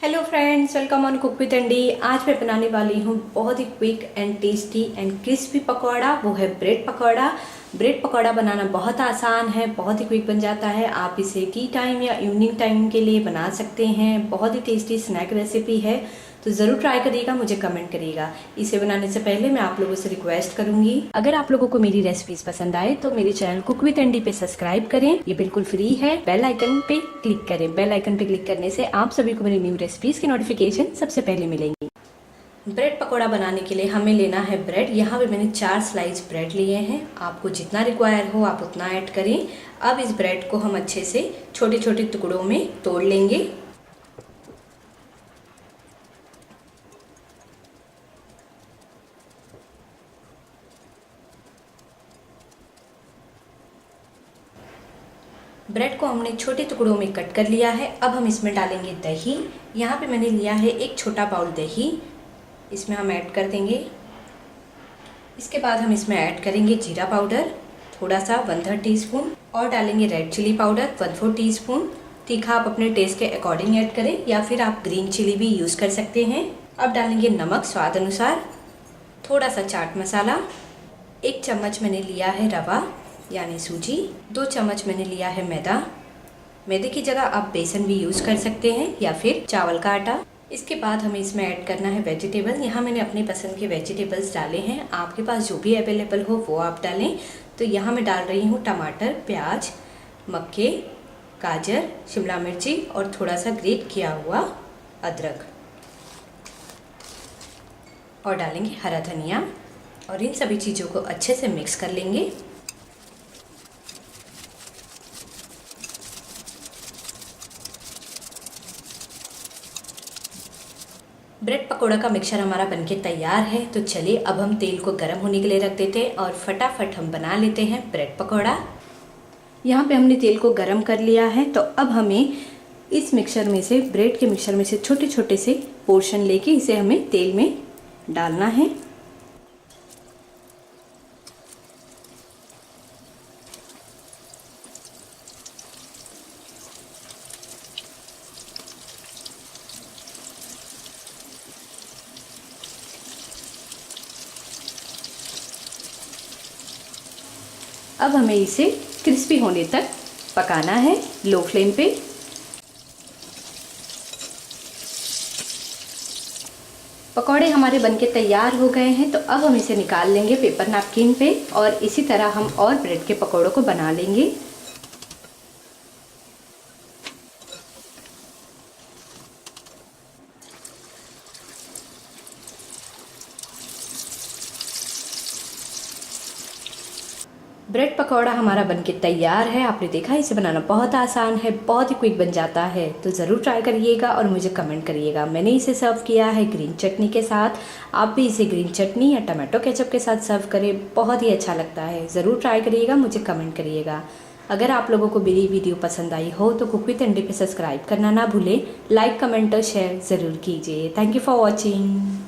Hello friends, welcome on cook with Andy. आज मैं बनाने वाली हूँ बहुत ही quick and tasty and crispy pakora, वो है ब्रेड पकौड़ा। ब्रेड पकौड़ा बनाना बहुत आसान है, बहुत ही क्विक बन जाता है। आप इसे टी टाइम या इवनिंग टाइम के लिए बना सकते हैं। बहुत ही टेस्टी स्नैक रेसिपी है, तो ज़रूर ट्राई करिएगा, मुझे कमेंट करिएगा। इसे बनाने से पहले मैं आप लोगों से रिक्वेस्ट करूंगी, अगर आप लोगों को मेरी रेसिपीज पसंद आए तो मेरे चैनल कुक विद अंडी पे सब्सक्राइब करें। ये बिल्कुल फ्री है। बेल आइकन पे क्लिक करें। बेल आइकन पे क्लिक करने से आप सभी को मेरी न्यू रेसिपीज की नोटिफिकेशन सबसे पहले मिलेंगी। ब्रेड पकौड़ा बनाने के लिए हमें लेना है ब्रेड। यहाँ पे मैंने 4 स्लाइस ब्रेड लिए हैं। आपको जितना रिक्वायर हो आप उतना ऐड करें। अब इस ब्रेड को हम अच्छे से छोटे छोटे टुकड़ों में तोड़ लेंगे। ब्रेड को हमने छोटे टुकड़ों में कट कर लिया है। अब हम इसमें डालेंगे दही। यहाँ पे मैंने लिया है एक छोटा बाउल दही, इसमें हम ऐड कर देंगे। इसके बाद हम इसमें ऐड करेंगे जीरा पाउडर थोड़ा सा 1/3 टीस्पून और डालेंगे रेड चिली पाउडर 1/4 टीस्पून। तीखा आप अपने टेस्ट के अकॉर्डिंग ऐड करें या फिर आप ग्रीन चिली भी यूज़ कर सकते हैं। अब डालेंगे नमक स्वाद अनुसार, थोड़ा सा चाट मसाला, 1 चम्मच मैंने लिया है रवा यानी सूजी, 2 चम्मच मैंने लिया है मैदा। मैदे की जगह आप बेसन भी यूज़ कर सकते हैं या फिर चावल का आटा। इसके बाद हमें इसमें ऐड करना है वेजिटेबल। यहाँ मैंने अपनी पसंद के वेजिटेबल्स डाले हैं, आपके पास जो भी अवेलेबल हो वो आप डालें। तो यहाँ मैं डाल रही हूँ टमाटर, प्याज, मक्के, गाजर, शिमला मिर्ची और थोड़ा सा ग्रेट किया हुआ अदरक, और डालेंगे हरा धनिया, और इन सभी चीज़ों को अच्छे से मिक्स कर लेंगे। ब्रेड पकोड़ा का मिक्सचर हमारा बनके तैयार है। तो चलिए अब हम तेल को गर्म होने के लिए रख देते हैं और फटाफट हम बना लेते हैं ब्रेड पकोड़ा। यहाँ पे हमने तेल को गर्म कर लिया है। तो अब हमें इस मिक्सचर में से, ब्रेड के मिक्सचर में से छोटे छोटे से पोर्शन लेके इसे हमें तेल में डालना है। अब हमें इसे क्रिस्पी होने तक पकाना है लो फ्लेम पे। पकौड़े हमारे बनके तैयार हो गए हैं। तो अब हम इसे निकाल लेंगे पेपर नैपकिन पे और इसी तरह हम और ब्रेड के पकौड़ों को बना लेंगे। ब्रेड पकौड़ा हमारा बनके तैयार है। आपने देखा इसे बनाना बहुत आसान है, बहुत ही क्विक बन जाता है। तो ज़रूर ट्राई करिएगा और मुझे कमेंट करिएगा। मैंने इसे सर्व किया है ग्रीन चटनी के साथ। आप भी इसे ग्रीन चटनी या टमाटो केचप के साथ सर्व करें, बहुत ही अच्छा लगता है। ज़रूर ट्राई करिएगा, मुझे कमेंट करिएगा। अगर आप लोगों को मेरी वीडियो पसंद आई हो तो कुक विद अंडी पे सब्सक्राइब करना ना भूलें। लाइक, कमेंट और शेयर ज़रूर कीजिए। Thank you for watching.